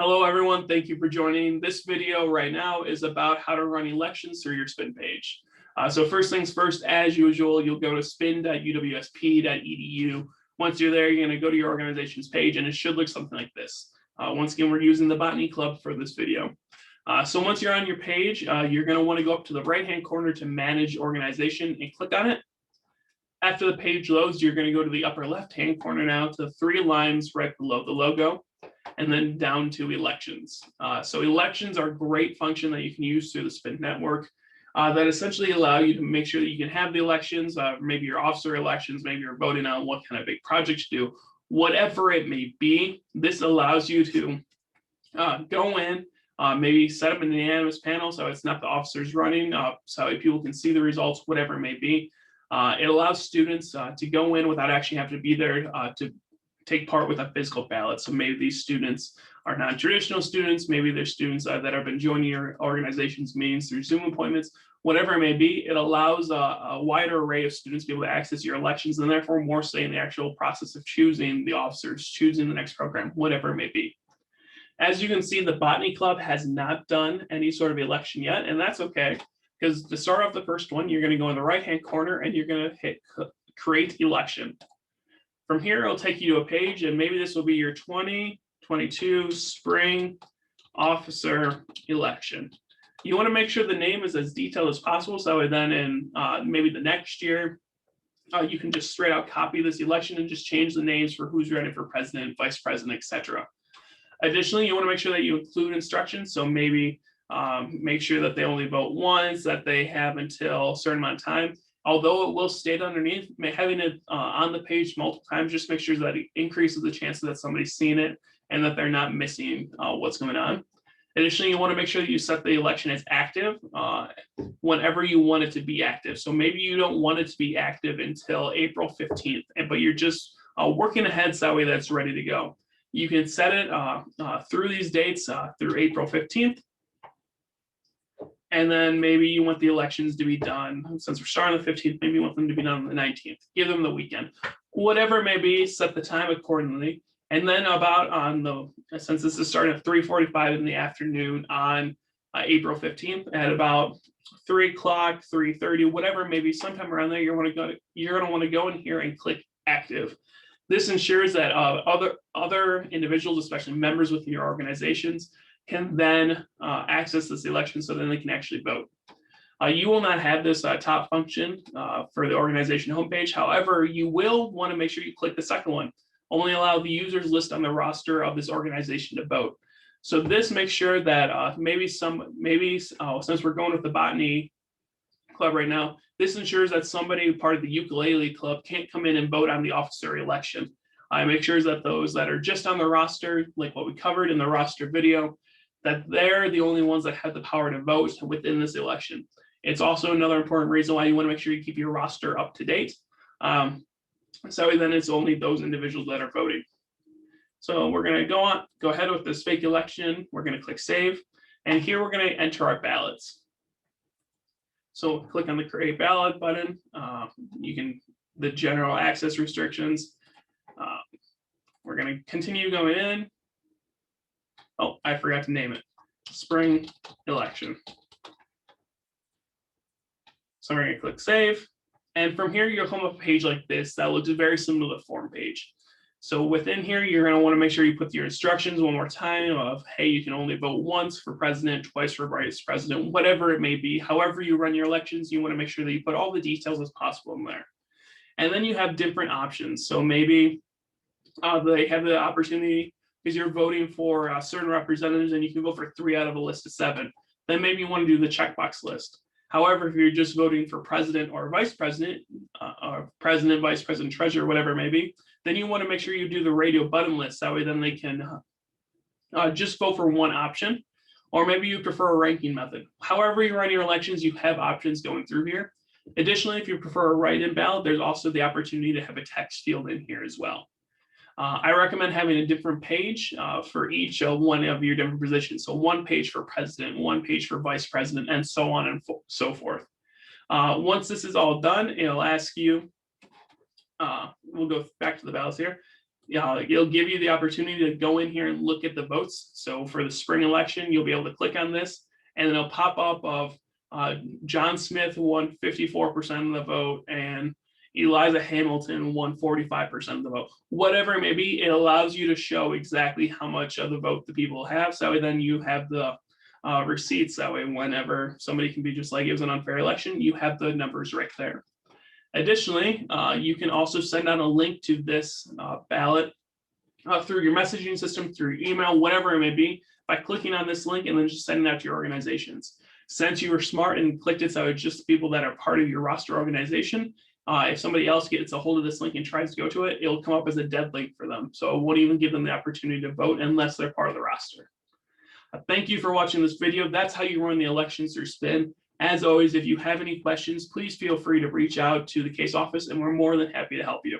Hello, everyone. Thank you for joining. This video right now is about how to run elections through your SPIN page. So first things first, as usual, you'll go to spin.uwsp.edu. Once you're there, you're going to go to your organization's page, and it should look something like this. Once again, we're using the Botany Club for this video. So once you're on your page, you're going to want to go up to the right-hand corner to Manage Organization and click on it. After the page loads, you're going to go to the upper left-hand corner now to the three lines right below the logo, and then down to elections. So elections are a great function that you can use through the SPIN network that essentially allow you to make sure that you can have the elections, maybe your officer elections, maybe you're voting on what kind of big projects to do, whatever it may be. This allows you to go in, maybe set up an unanimous panel so it's not the officers running, so people can see the results, whatever it may be. It allows students to go in without actually having to be there to take part with a physical ballot. So maybe these students are non-traditional students, maybe they're students that have been joining your organization's meetings through Zoom appointments, whatever it may be. It allows a wider array of students to be able to access your elections and therefore more say in the actual process of choosing the officers, choosing the next program, whatever it may be. As you can see, the Botany Club has not done any sort of election yet, and that's okay, because to start off the first one, you're going to go in the right-hand corner and you're going to hit Create Election. From here, it'll take you to a page, and maybe this will be your 2022 spring officer election. You want to make sure the name is as detailed as possible, so then in maybe the next year, you can just straight out copy this election and just change the names for who's running for president, vice president, etc. Additionally, you want to make sure that you include instructions, so maybe make sure that they only vote once, that they have until a certain amount of time. Although it will state underneath, having it on the page multiple times just make sure that it increases the chances that somebody's seen it and that they're not missing what's going on. Additionally, you want to make sure that you set the election as active whenever you want it to be active. So maybe you don't want it to be active until April 15th, but you're just working ahead so that way that's ready to go. You can set it through these dates through April 15th. And then maybe you want the elections to be done, since we're starting on the 15th, maybe you want them to be done on the 19th. Give them the weekend. Whatever it may be, set the time accordingly. And then about on the, since this is starting at 3:45 in the afternoon on April 15th, at about 3 o'clock, 3:30, whatever it may be, sometime around there, you're going to want to go in here and click Active. This ensures that other individuals, especially members within your organizations, can then access this election so then they can actually vote. You will not have this top function for the organization homepage. However, you will want to make sure you click the second one. Only allow the users list on the roster of this organization to vote. So this makes sure that maybe since we're going with the Botany Club right now, this ensures that somebody part of the Ukulele Club can't come in and vote on the officer election. It makes sure that those that are just on the roster, like what we covered in the roster video, that they're the only ones that have the power to vote within this election. It's also another important reason why you want to make sure you keep your roster up to date. So then it's only those individuals that are voting. So we're going to go ahead with this fake election. We're going to click Save. And here we're going to enter our ballots. So click on the Create Ballot button. The general access restrictions. We're going to continue going in. Oh, I forgot to name it. Spring election. So we're going to click Save. And from here, you'll come up a page like this that looks very similar to the form page. So within here, you're going to want to make sure you put your instructions one more time of, hey, you can only vote once for president, twice for vice president, whatever it may be. However you run your elections, you want to make sure that you put all the details as possible in there. And then you have different options. So maybe they have the opportunity, because you're voting for certain representatives and you can vote for 3 out of a list of 7. Then maybe you want to do the checkbox list. However, if you're just voting for president or vice president, or president, vice president, treasurer, whatever it may be, then you want to make sure you do the radio button list. That way then they can just vote for one option, or maybe you prefer a ranking method. However you run your elections, you have options going through here. Additionally, if you prefer a write-in ballot, there's also the opportunity to have a text field in here as well. I recommend having a different page for each one of your different positions. So one page for president, one page for vice president, and so on and so forth. Once this is all done, it'll ask you, we'll go back to the ballots here. it'll give you the opportunity to go in here and look at the votes. So for the spring election, you'll be able to click on this, and then it'll pop up of John Smith won 54% of the vote, and Eliza Hamilton won 45% of the vote. Whatever it may be, it allows you to show exactly how much of the vote the people have. So then you have the receipts. That way, whenever somebody can be just like it was an unfair election, you have the numbers right there. Additionally, you can also send out a link to this ballot through your messaging system, through email, whatever it may be, by clicking on this link and then just sending it out to your organizations. Since you were smart and clicked it so it's just people that are part of your roster organization, if somebody else gets a hold of this link and tries to go to it, it'll come up as a dead link for them. So it won't even give them the opportunity to vote unless they're part of the roster. Thank you for watching this video. That's how you run the elections through SPIN. As always, if you have any questions, please feel free to reach out to the case office and we're more than happy to help you.